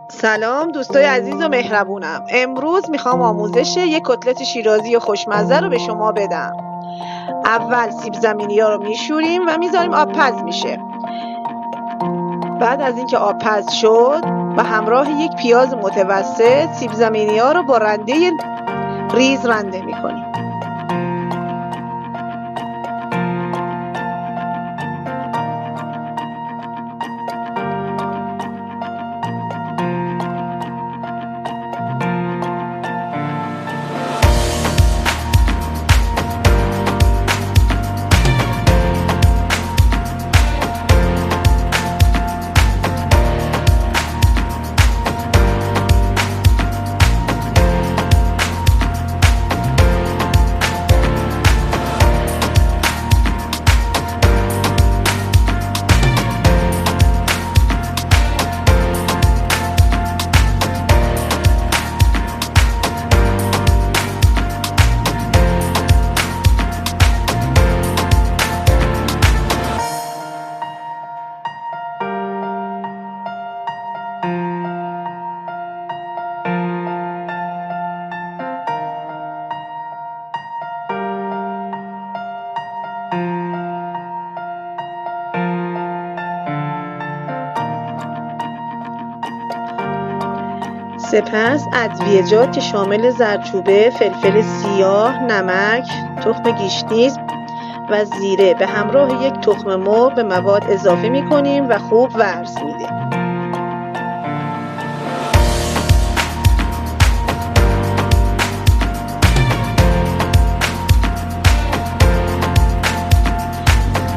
سلام دوستای عزیز و مهربونم. امروز میخوام آموزش یک کتلت شیرازی خوشمزه رو به شما بدم. اول سیب زمینی ها رو میشوریم و میذاریم آب پز میشه. بعد از اینکه آب پز شد و همراه یک پیاز متوسط سیب زمینی ها رو با رنده ریز رنده میکنیم. سپس ادویه‌جات که شامل زردچوبه، فلفل سیاه، نمک، تخم گیشنیز و زیره به همراه یک تخم مرغ به مواد اضافه می‌کنیم و خوب ورز میدیم.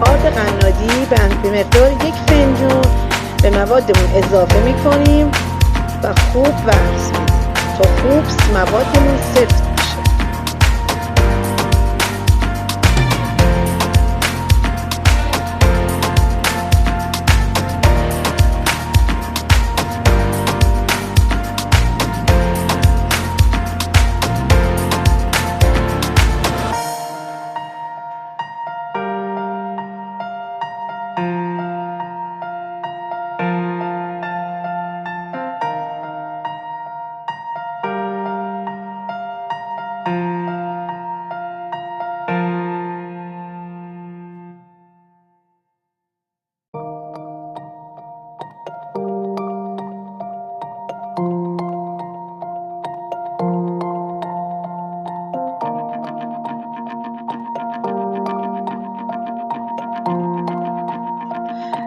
آرد قنادی به مقدار 1 فنجون به موادمون اضافه می‌کنیم و خوب ورز میدیم تا خوب موادمون سفت بشه.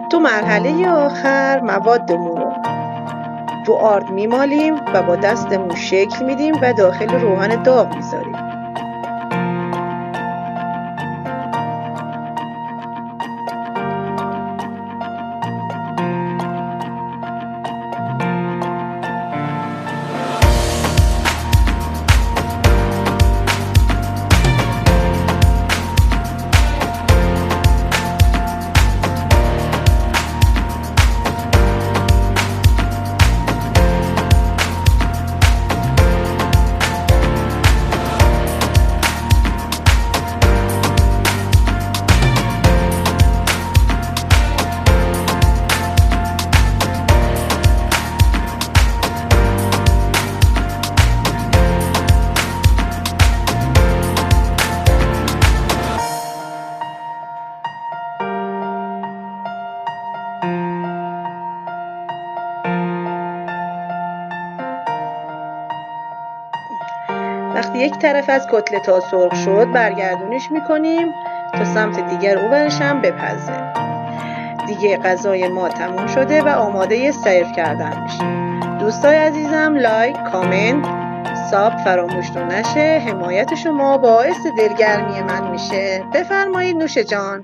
تو مرحله آخر موادمون رو تو آرد میمالیم و با دستمون شکل میدیم و داخل روغن داغ میذاریم. وقتی یک طرف از کتلت‌ها سرخ شد برگردونش میکنیم تا سمت دیگر اونورش هم بپزه. دیگه غذای ما تموم شده و آماده سرو کردن میشه. دوستای عزیزم لایک، کامنت، ساب فراموش نشه. حمایت شما باعث دلگرمی من میشه. بفرمایید نوش جان.